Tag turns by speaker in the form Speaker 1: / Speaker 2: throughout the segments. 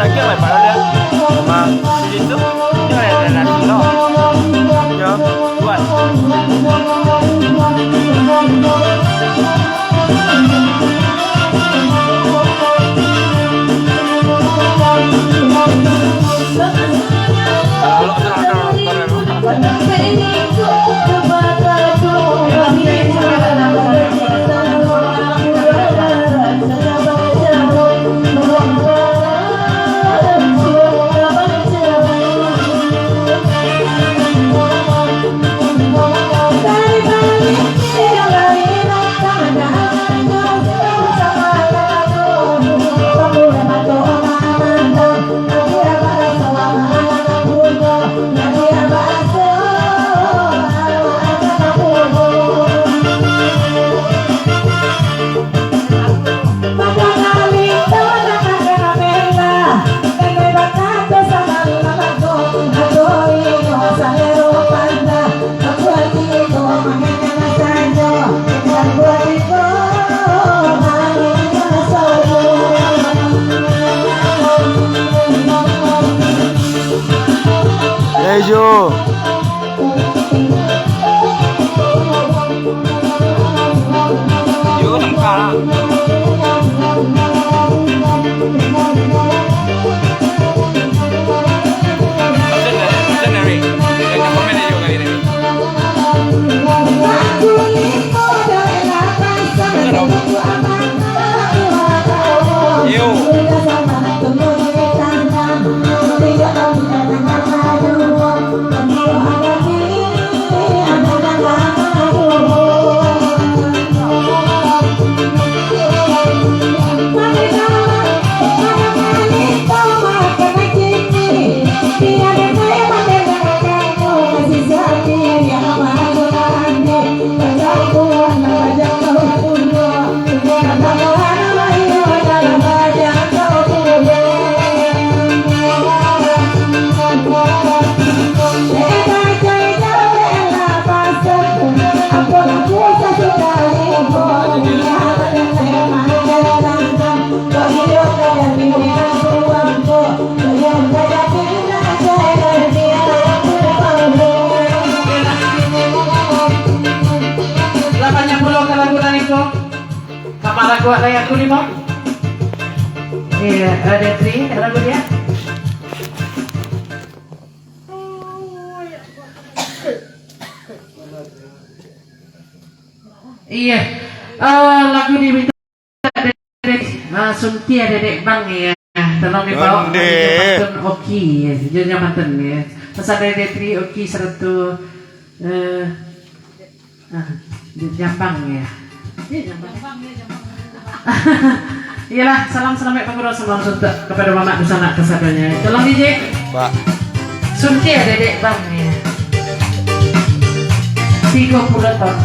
Speaker 1: lagi apa para dia sama itu dia ada nasi lo ya buat kalau Ejo. Yo nangka.
Speaker 2: Lagu layak kulimo. Iya, ada tri lagu dia. Iya, lagu diminta dedek Suntia dedek bang ya. Tolong dibawa manten Oki ya, jadinya manten ya. Pesan dedek tri Oki sertu Jambang ya. Jambang ya. Iyalah, salam selamat pengurus semua kepada Mama Dusana kesadanya. Tolong DJ.
Speaker 1: Pak.
Speaker 2: Suntia dedek bang ya. 30 tahun.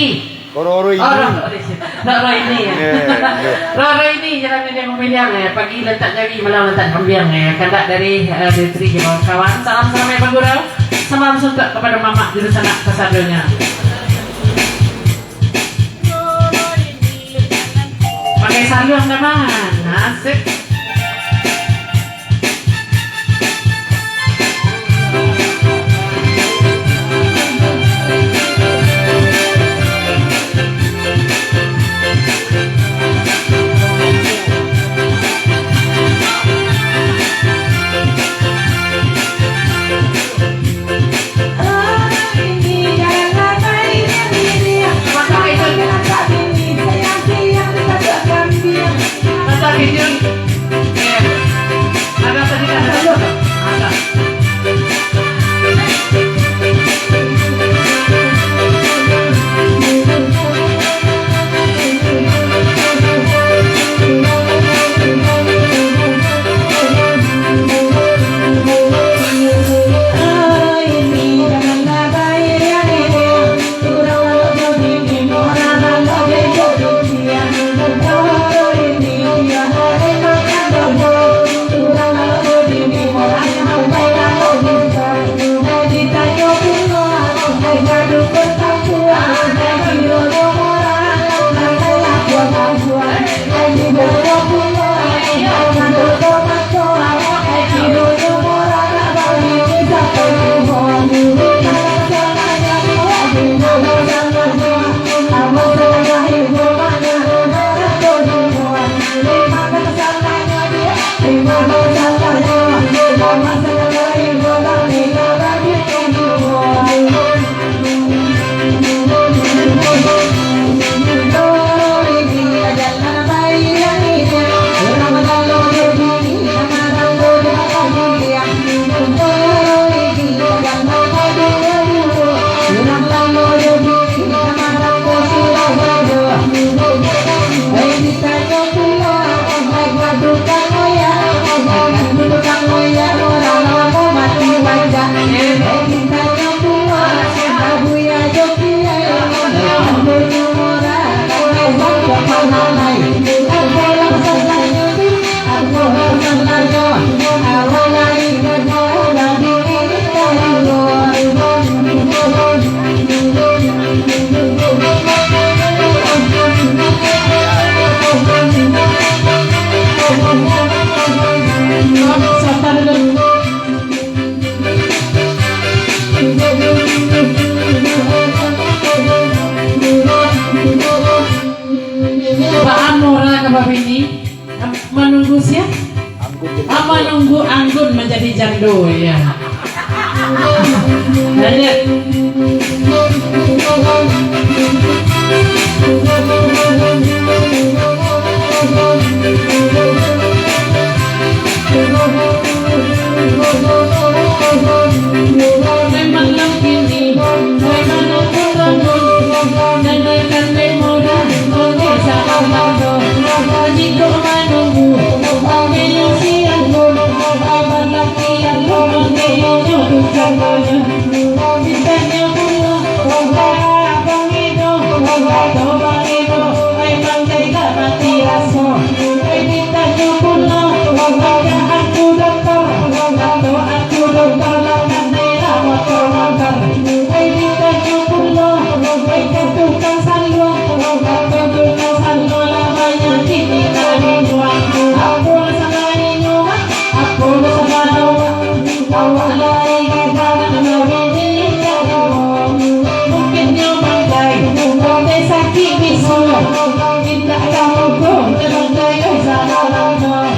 Speaker 2: Iki.
Speaker 1: Roro ini.
Speaker 2: Oh, Roro ini ya. Roro ini jalan dia membilang ya. Pagi letak jari malam letak kembiang ya. Kandak dari Detri kawan. Salam sampai Bang Gurau. Salam suntuk kepada Mama di sana kesadonya. Pakai saluang teman. Asik. Menunggu siapa? Menunggu anggun menjadi jando ya. Lanjut. Memang begini, memang anggun dan dengan memoda, oke sama jika menunggu, ilusi anggun, abang laki anggun, menyuruh caranya, bintangnya pula, abang itu, abang itu, memang tega mati rasa, bintangnya pula, ada aku dokter, aku dokter, nanti motor motor, bintangnya pula, tukang salwa, tukang salwa lamanya kini kami jual, aku sama nyuwa, aku sama doa, awak lari gagal lebih jauh, mungkin nyobagai, mungkin sakit bisu, kita tahu kau terangkai sama lama.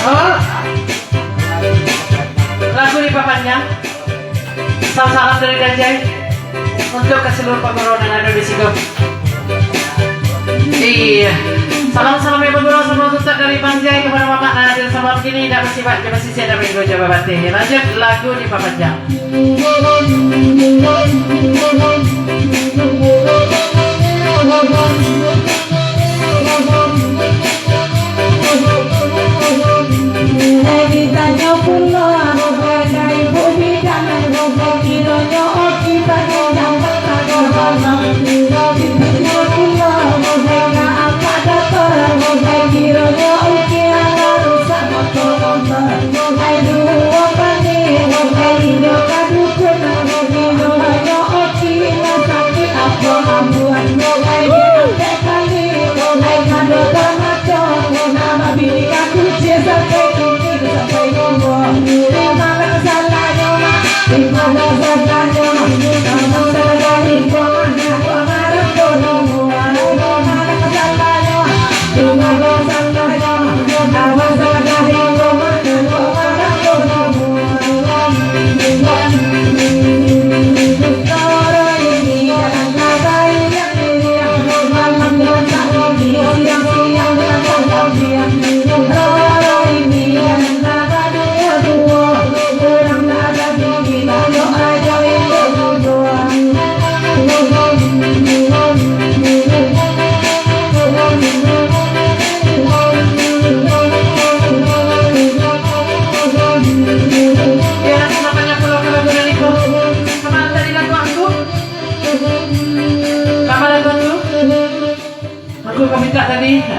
Speaker 2: Oh, lagu di papannya. Salam-salam dari Dajjal untuk ke seluruh peguru yang ada di situ. Iya, salam-salam ya peguru semua susah dari Panjai kepada Bapak Nadir sama begini tidak masih pak, masih siapa minggu coba batin. Lanjut lagu di papannya.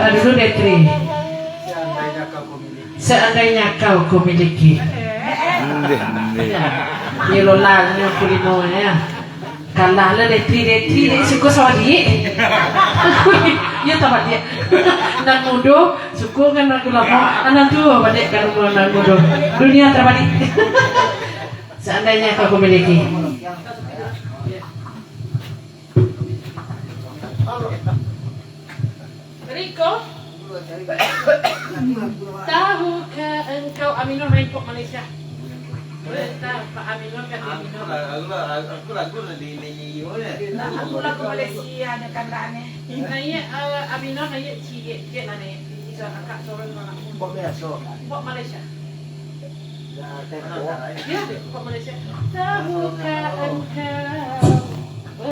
Speaker 2: Dulu Detri. Seandainya kau kumiliki. Ya lolanya kulinonya. Kalah lah Detri suku sawadi. Ya tamat dia. Nan mudo suku kan aku lapor. Anak tu balik kan nan mudo. Dunia terbalik. Seandainya kau kumiliki. Riko, tahukah engkau Aminur main pop Malaysia? Tahu Pak Aminur kan Aminur.
Speaker 3: Aku lagu di
Speaker 4: Aku lagu Malaysia ada kandannya.
Speaker 2: Naya Aminur naya cie nane. Bisa akak sorang mana?
Speaker 3: pop biasa.
Speaker 2: Pop Malaysia.
Speaker 3: Ya, tempo.
Speaker 2: Ya, pop Malaysia. Tahukah engkau